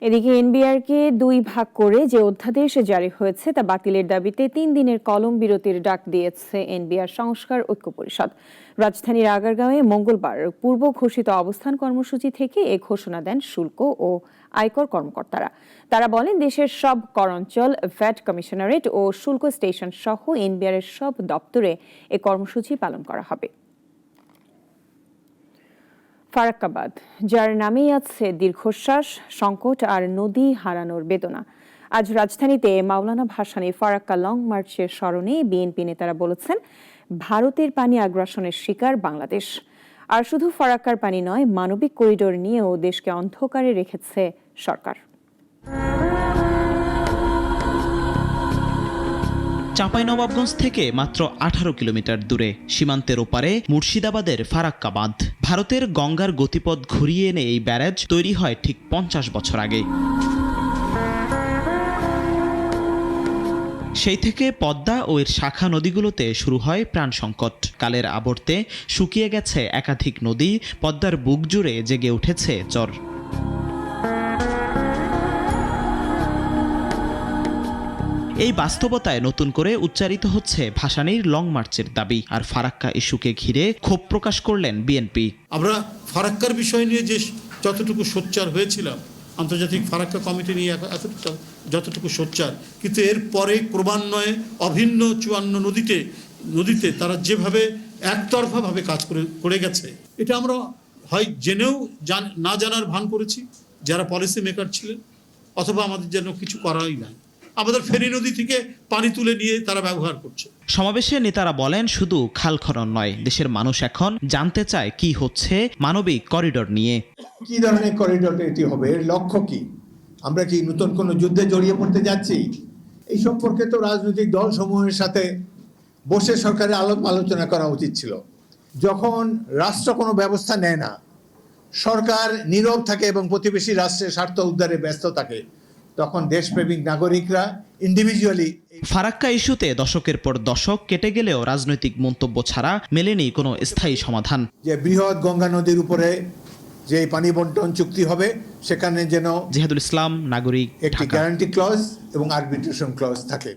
এদিকে এনবিআরকে দুই ভাগ করে যে অধ্যাদেশ জারি হয়েছে তা বাতিলের দাবিতে 3 দিনের কলম বিরতির ডাক দিয়েছে এনবিআর সংস্কার ঐক্য পরিষদ। রাজধানীর আগারগাঁওয়ে মঙ্গলবার পূর্ব ঘোষিত অবস্থান কর্মসূচি থেকে এ ঘোষণা দেন শুল্ক ও আয়কর কর্মকর্তারা। তারা বলেন, দেশের সব করাঞ্চল, ভ্যাট কমিশনারেট ও শুল্ক স্টেশন সহ এনবিআরের সব দপ্তরে এ কর্মসূচি পালন করা হবে। ফারাক্কাবাদ, যার নামেই আছে দীর্ঘশ্বাস, সংকট আর নদী হারানোর বেদনা। আজ রাজধানীতে মাওলানা ভাসানী ফারাক্কা লং মার্চের স্মরণে বিএনপি নেতারা বলেছেন, ভারতের পানি আগ্রাসনের শিকার বাংলাদেশ। আর শুধু ফারাক্কার পানি নয়, মানবিক করিডোর নিয়েও দেশকে অন্ধকারে রেখেছে সরকার। চাঁপাইনবাবগঞ্জ থেকে মাত্র 18 কিলোমিটার দূরে, সীমান্তের ওপারে মুর্শিদাবাদের ফারাক্কা বাঁধ। ভারতের গঙ্গার গতিপথ ঘুরিয়ে এনে এই ব্যারাজ তৈরি হয় ঠিক 50 বছর আগে। সেই থেকে পদ্মা ও এর শাখা নদীগুলোতে শুরু হয় প্রাণ সংকট। কালের আবর্তে শুকিয়ে গেছে একাধিক নদী, পদ্মার বুক জুড়ে জেগে উঠেছে চর। এই বাস্তবতায় নতুন করে উচ্চারিত হচ্ছে ভাসানীর লং মার্চের দাবি। আর ফারাক্কা ইস্যুকে ঘিরে ক্ষোভ প্রকাশ করলেন বিএনপি। আমরা ফারাক্কার বিষয় নিয়ে যে যতটুকু সোচ্চার হয়েছিলাম, আন্তর্জাতিক ফারাক্কা কমিটি নিয়ে যতটুকু সোচ্চার, কিন্তু এর পরে ক্রমান্বয়ে অভিন্ন 54 নদীতে তারা যেভাবে একতরফাভাবে কাজ করে গেছে, এটা আমরা হয় জেনেও না জানার ভান করেছি যারা পলিসি মেকার ছিলেন, অথবা আমাদের যেন কিছু করাই নাই। আমাদের ফেনী নদী থেকে পানি তুলে নিয়ে তারা ব্যবহার করছে। সমাবেশে নেতারা বলেন, শুধু খাল খনন নয়, দেশের মানুষ এখন জানতে চায় কি হচ্ছে মানবিক করিডোর নিয়ে। কি ধরনের করিডোর এটি হবে, এর লক্ষ্য কি? আমরা কি নতুন কোনো যুদ্ধে জড়িয়ে পড়তে যাচ্ছি? এই সম্পর্কে তো রাজনৈতিক দল সমূহের সাথে বসে সরকারের আলোচনা করা উচিত ছিল। যখন রাষ্ট্র কোনো ব্যবস্থা নেয় না, সরকার নীরব থাকে এবং প্রতিবেশী রাষ্ট্রের স্বার্থ উদ্ধারে ব্যস্ত থাকে, তখন দেশপ্রেমিক নাগরিকরা ইন্ডিভিজুয়ালি। ফারাক্কা ইস্যুতে দশকের পর দশক কেটে গেলেও রাজনৈতিক মন্তব্য ছাড়া মেলেনি কোনো স্থায়ী সমাধান। যে বৃহৎ গঙ্গা নদীর উপরে যে পানি বন্টন চুক্তি হবে, সেখানে যেন জিহাদুল ইসলাম, নাগরিক, একটি গ্যারান্টি ক্লজ এবং আরবিট্রেশন ক্লজ থাকে।